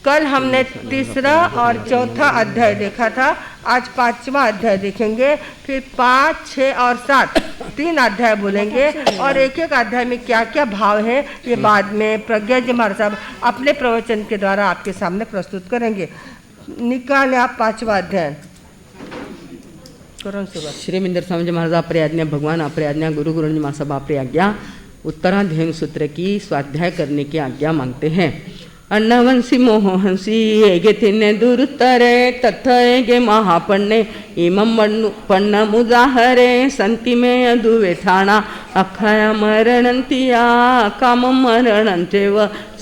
कल हमने तीसरा और चौथा अध्याय देखा था, आज पांचवा अध्याय देखेंगे, फिर 5, 6 और 7 3 अध्याय बोलेंगे और एक एक अध्याय में क्या क्या भाव है ये बाद में प्रज्ञा जी महाराज साहब अपने प्रवचन के द्वारा आपके सामने प्रस्तुत करेंगे। निकाले आप 5वां अध्याय। श्री मिंदर स्वामी महाराज आपरी आज्ञा, भगवान आपरी आज्ञा, गुरु गुरुजी महाराज साहब आपरी आज्ञा, उत्तराध्ययन सूत्र की स्वाध्याय करने की आज्ञा मांगते हैं। अन्नवंशी मोहंसी हेगे तिन्ने दुरुत्तरे तथ हेगे महापण्णे इमं पण्ण मुजाहरे संति मे अदुवे ठाणा अक्षय मरणंतिया कामं मरणंतेव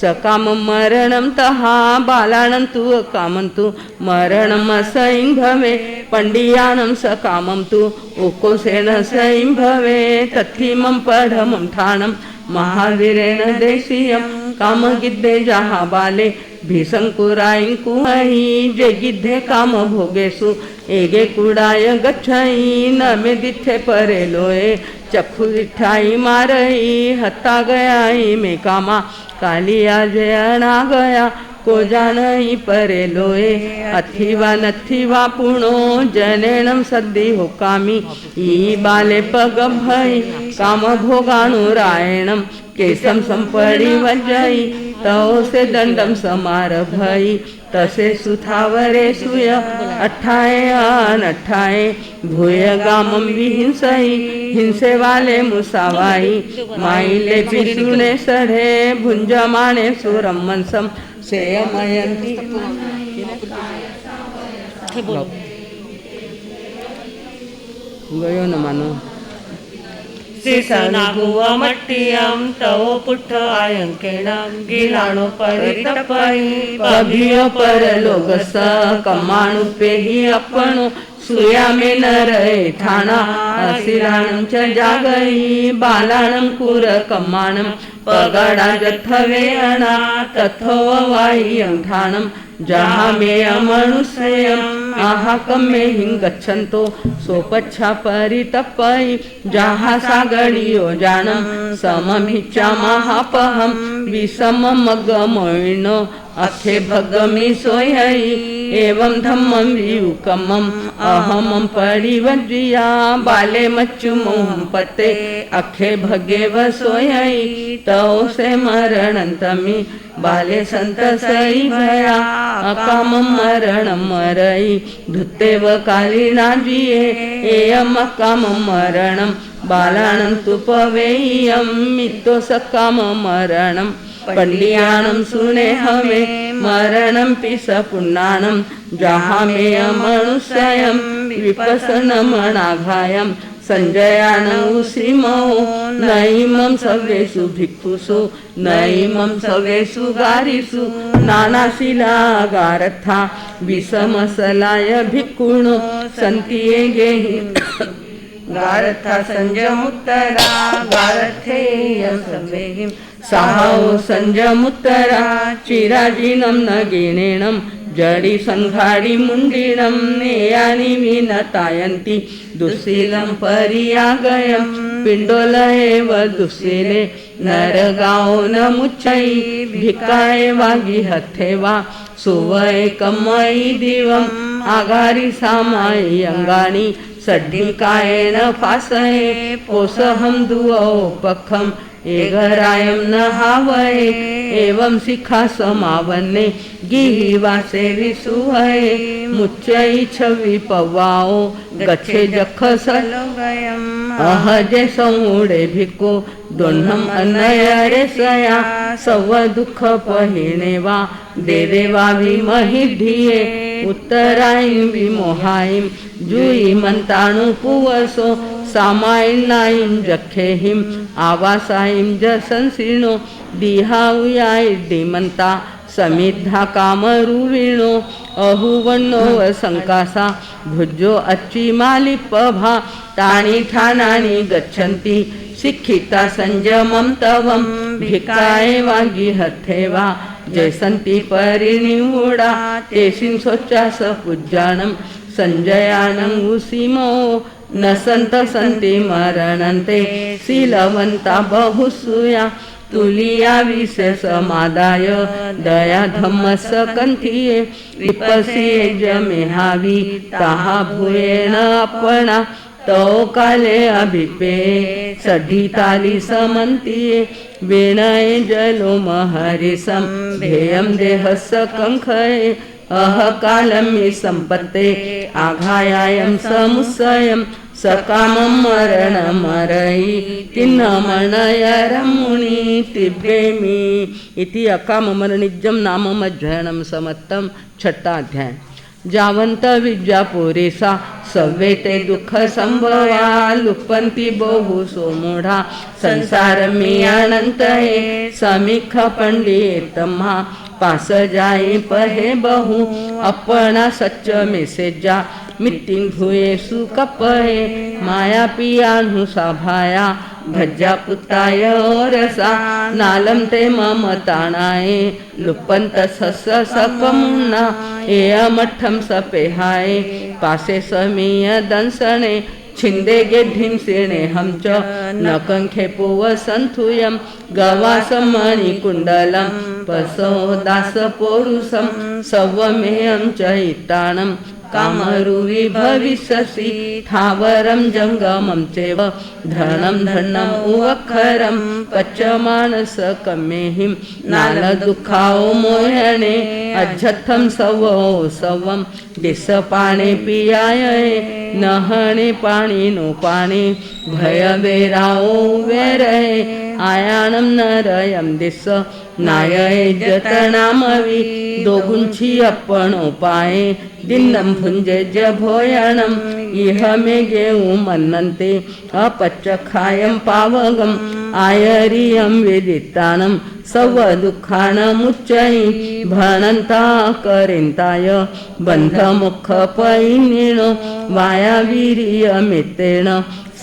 सकामं मरणं तहा बालानन्तु कामन्तु मरणं सैंभवे पंडियानं सकामं तु उकोसेन सैंभवे तत्थिमं पढमं ठाणं महावीरेण देशीयं कामगिद्धे जहा बाले भीसंकुरायंकुहि जे गिद्धे काम भोगेसु एगे कुडाय गच्छई न मे दिथे परे लोए चक्षु दिठाई मारई हत्ता गयाई में कामा कालिया जयना गया को जानई परे लोए अथिवा नथिवा पुणो जनेणं सद्दि होकामी ई बाले पग भई काम भोगानुरायणं केसम संपड़ी वजई तव से दंडम समार भई तसे सुथावरे सुय अठाए अनठाए भूय गामम विहिंसई हिंसे वाले मुसावाई माइले पिसुने सढ़े भुंजमाने सुरम मनसम सेयमयंती गयो न मानो सिसनागुव मट्टियं तव पुट्ठ आयंकेणं गिलाणो परितपई पभियो परलोकस कमाणु पेही अपणो सुया में न रहे ठाणा असिराणं च जागई बालाणं कुर कमाणं पगडा जथवे अणा तथो वाह्यं ठाणं जहाँ में अमनुष्यम आहाकम में हिंगच्छन्तो सोपच्छा परितपई जहाँ सागरियो जानम सममिच्छा महापहम विषमम गमोइनो अखे भगमी सोयई एवं धम्मं वियुकमं अहमं परिवज्रिया बाले मच्चु मोहं पते अखे भगे वसोयई तौ से मरणंतमी बाले संत सई भया अकामं मरणं मरई धुत्तेव कालिना जिये एयम अकामं मरणं बालाणं तु पवेयं मित्तो सकामं मरणं पंडियाणं सुने हमें मरणं पिस पुण्णानं जहाँ में अमनुष्यं विपसनमनाघायं संजयानं उसीमो नैमं सवेषु भिक्षुषु नैमं सवेषु गारिषु नानाशिलागारथा विषमसलाय भिक्खुणो सन्ति एगेहि गारथा संजमुत्तरा गारथेय सवेहिं साहो संजमुत्तरा चिराजीनं न गिणेणं जडी संघाडी मुंडीणं नेयानि विनतायन्ति दुःशीलं परियागयं पिंडोल एव दुःशीले नरगाओ न मुच्चै भिकाय वागी हथेवा सुवय कमई दिवं आगारी सामाई अंगाणी सड्डिकायेन फासये पोसहं दुओपखं एघरायं न हावये एवं शिखा समावन्ने गिहिवासे विसुहये मुच्चै छवि पवाओ गच्छे जख सलोगयं अहजे समुडे भिको दोन्हम अनयरे सया सव दुःख पहिणेवा देदेवा विमहिधिये उत्तरायं विमोहायं जुई मंताणु पुवसो सामायिनायं जखेहिं आवासायं जसंसिणो दिहाउयाय दिमंता समिद्धा कामरुविणो अहुवन्नो संकासा भुजो अच्छी मालिपभा तानि ठानानि गच्छन्ति शिक्षिता संजमं तवं भिकाय वागी हथेवा जयसन्ति परिनिवुडा तेसिं सोच्चास पूज्यानं संजयानं उसीमो न संत संति मरणन्ते शीलवन्ता बहुसूया तुलिया विशेष समादाय दया धम्म सकंथिये विपसी जमे हावी ताहा भुयेन आपणा तो काले अभिपे सढी ताली समंतिये विनय जलो महरिसम ध्येयम देहस कंखये अहकालमी संपत्ते आघायायम समुसयम सकामं मरण मरई तिन्न मनयरमुनि तिब्रेमी इति अकाम मरणिज्यम नामम अध्ययनम समत्तम छठा अध्याय जावंत विद्या पुरेसा सव्वेते दुःख संभवा लुप्पंती बहु सोमूढा संसार मी अनंत हे समीख पंडितम्हा पास जाई पहे बहु अपना सच्च मेसेजा मिट्टिन भुए सुकपहे माया पियानु साभाया भज्जा पुताय रसा नालम ते मम ताणाए लुप्पंत सस सकमुन्ना एयमठम सपेहाए पासे समीय दंसने छिंदे गेढिम सेणे हमच नकंखे पुव संथुयम गवास मणि कुंडलम पसो दास पोरुसम सवमेयम चैताणम कामरुवि भविष्यसि थावरं जंगमं चैव धरणं धरणं उवखरं पच्यमानस कमेहिं नाल दुःखाओ मोहणे अज्जथं सवो सवं दिसपाणे पियाये नहणे पाणी नो पाणी भय वेराओ वेरये आयाणं नरयं दिस नाये जतनामवि दोगुंची अपणो पाये दिन्नं भुंजे जभोयणं इह मे गेउ मन्नन्ते अपच्चखायं पावगं आयरियं विदितानं सव दुःखानमुच्चयि भणन्ता करेन्ताय बन्धमुख पैनिणो वायावीर्यमितेन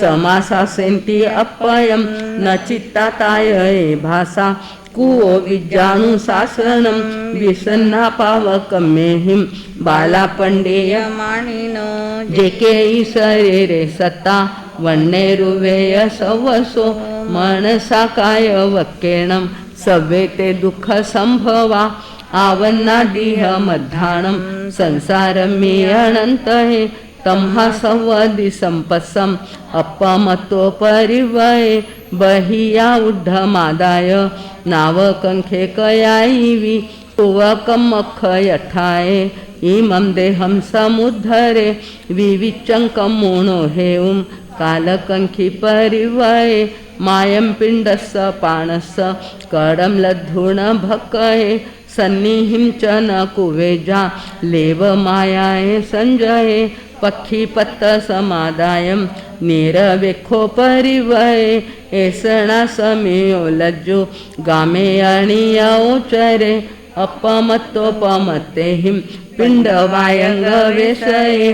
समासासेन्ति अपयं न चित्ताताय भासा कुओ विजाणु शासनम विसन्ना पावकमेहिम बाला पंडेय माणिनो जेके ईशरे सत्ता वन्नेरुवेय सवसो मनसा काय वक्केणम सवेते दुःख संभवा आवन्नादिह मध्याणम संसारमी अनंत हे तम्हा संवदि संपसम अपमतो परिवये बहिया उड्ढमादाय नावकंखे कयाईवि तुवकमख यठाये इमं देहं समुद्धरे विविचंकमुणो हेउं कालकंखि परिवये मायं पिंडस्स पाणस्स कडं लद्धुण भक्कये सन्निहिं च न कुवेजा लेव मायाये संजये पक्षीपत्त समादायं निरवेखो परिवये एसणा समियो लज्जो गामे अणियोचरे अपमत्तोपमत्तेहिं पिंडवायंग वेशये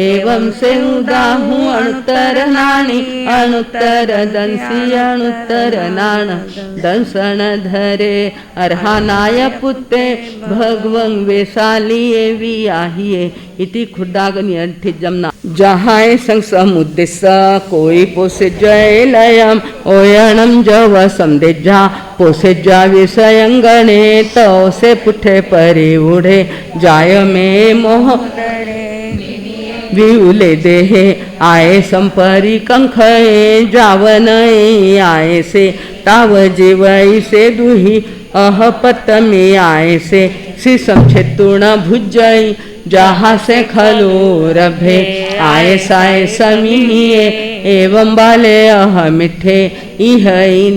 एवं से उदाहु अणुत्तर नाणी अणुत्तर दंसी अणुत्तर नाण दंसन धरे अर्हानाय पुत्ते भगवं वेशालिये वियाहिये इति खुड्डागनि अठिजमना जहाय संग समुद्देश्य कोई पोसे जय लयम ओयणम जव संदेजा पोसे जा विषयंगणे तो से पुठे परि उड़े जाय में मोह विउले देहे आये संपरी कंखये जावनये आये से ताव जीवई से दुही अहपतमी आये से शीशम छेतुण भुजई जहाँ से खलो रभे आये साये समीये एवं बाले अहमिठे इह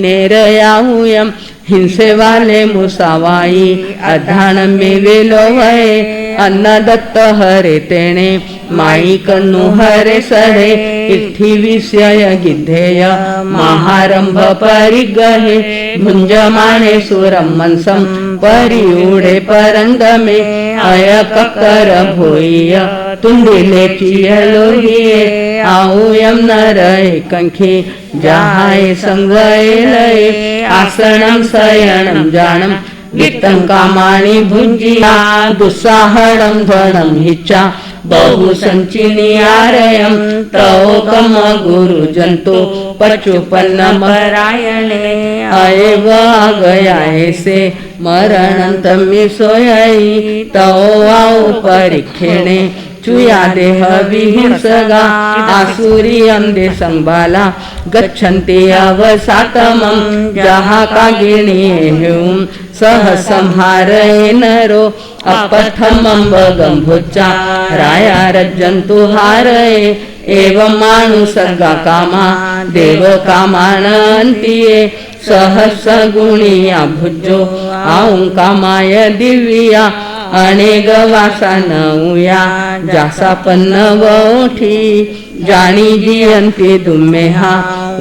नेरयाहुयम हिंसे वाले मुसावाई अधान में वेलोवये अन्न दत्त हरे तेणे माई कन्नु हरे सरे इत्थि विषय गिद्धेय महारंभ परिगहे भुंजमाने सुरम मनसम परिउडे परंदमे अयककर भोय तुंडिले चियलोहिये आऊयम नरय कंखी जहाय संगयलये आसनम शयनम जानम वित्तं कामाणि भुज्या दुस्साहणं ध्वनं हिच्चा बहु संचिनियारयं तवोकम गुरुजंतो पचुपन्न परायणे अएव गया ऐसे मरणंतमी सोयई तव परीक्षेणे चुया देह विहिंसगा आसुरी अंधे संभाला गच्छन्ति अवसातमं जहा कागिणी हेऊं सह संहारये नरो अपथमं भगंभुच्चा राया रज्जन्तु हारये एवं मानुसर्गा कामा देव कामानंतिये सहस्र गुणिया भुजो आऊं कामाय दिव्या अनेक वासन उया जासा पन्नवठी जाणी जियंती दुमेहा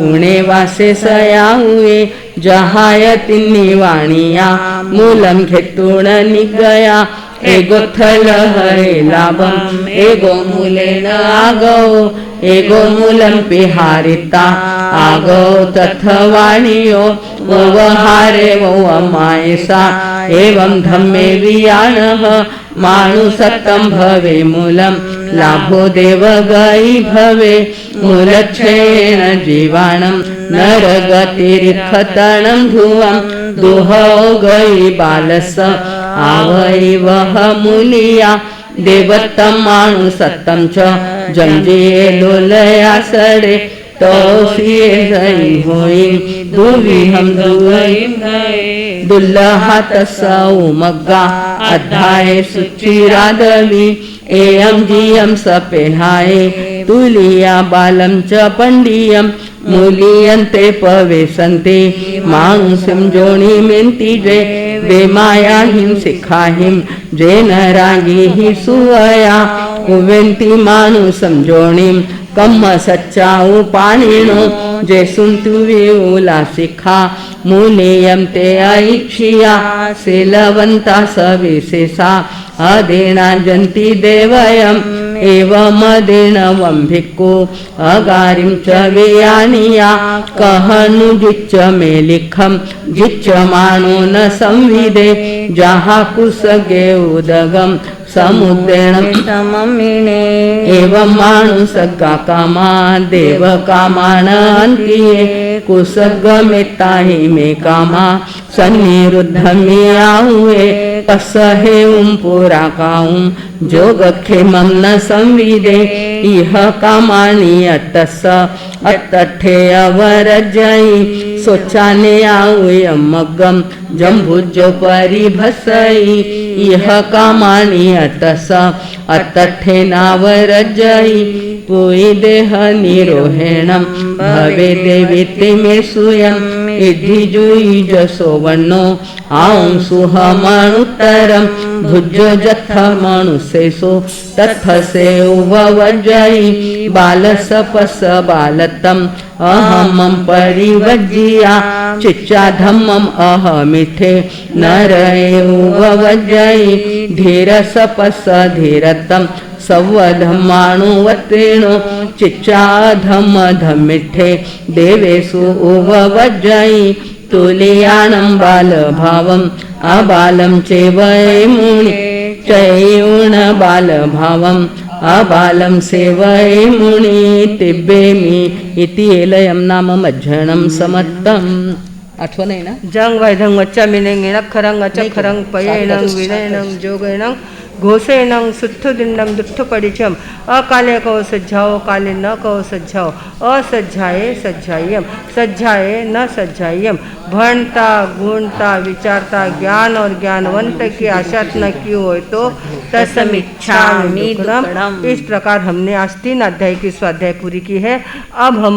उणे वासे सया हुए जहाय तिन्नी वाणिया मूलम घेतून निगया एगो थल हरे लाभम एगो मूलेन आगो एगो मूलम पिहारिता आगो तथवाणियो व्यवहारे वो अमायसा एवं धम्मे वियाणः मानुसत्तं भवे मूलम लाभो देव गई भवे मूलच्छेन जीवाणं नरगतिरिखतनं ध्रुवं दुहो गई बालस आवई वह मुलिया देवत्तम माणुसत्तम च जंजिये लोलया सडे तोसिये जई होई दुविहम दुवईम गए दुल्लहा तसौ मग्गा अध्याय सुचिरादवी एयम जियम सपेहाये तुलिया बालम च पंडियम मूलियन्ते पवेशन्ते मांसम जोणी मेंती जे बेमाया हिम सिखाहिम जेन रागी ही सुवया उवेंती मानु समजोणीम कम्म सच्चाऊ पाणीनो जे सुंतुवी उला सिखा मूलेयम ते ऐक्षिया सेलवंता सविशेषा अदेना जंती देवयम एवं अदेनवं भिक्खु अगारिं च वेयानिया कहनु जिच्च मे लिखम जिच्च मानो न संविदे जहा कुसगे उदगम समुद्रेण तममिने एवं मानुसगा कामा देव कामानंतिये कुसगमेताहि मे कामा सन्निरुद्धमी आहुए कसहे पुरा काऊं जोगक्षेमं न संविदे इह कामानि अतस अतठे अवरजई सोचाने आऊय मग्गम जम्भुज परिभसई इह कामानि अतस अतठे नावरजई पुई देह निरोहेणं भवे देविते मे सुयं इद्धि जुई जसो वन्नो आऊं सुहमणुत्तरं भुजो जथ मनुसेसो तत्फसे उववजई बालसपस बालतम अहमं परिवज्जिया चिच्चा धम्मम अहमिथे नरये उववजई धीरसपस धीरतम सवधम्माणुवत्रेणो चिच्चा धम्म धम्मिठे देवेषु उववज्जयि तुलियाणं बालभावम् अबालं चेवये मुनि चैऊण बालभावम् अबालं सेवये मुनि तिब्बेमि इति एलयं नाम मज्जनं समत्तम् आठवण आहे ना जंग वैधंग वच्चा मिनेंग खरंग अचखरंग पयेनं विनयनं जोगेनं घोषेनं सुत्थुदिन्नं दुट्ठपडिचम अकाले कहो सज्जाओ काले न कहो सज्जाओ असज्जाये सज्जायम सज्जाये न सज्जायम भणता गुणता विचारता ज्ञान और ज्ञानवंत की आशात न की हो तो तसमिच्छामि दुक्कडम। इस प्रकार हमने आज 3 अध्याय की स्वाध्याय पूरी की है। अब हम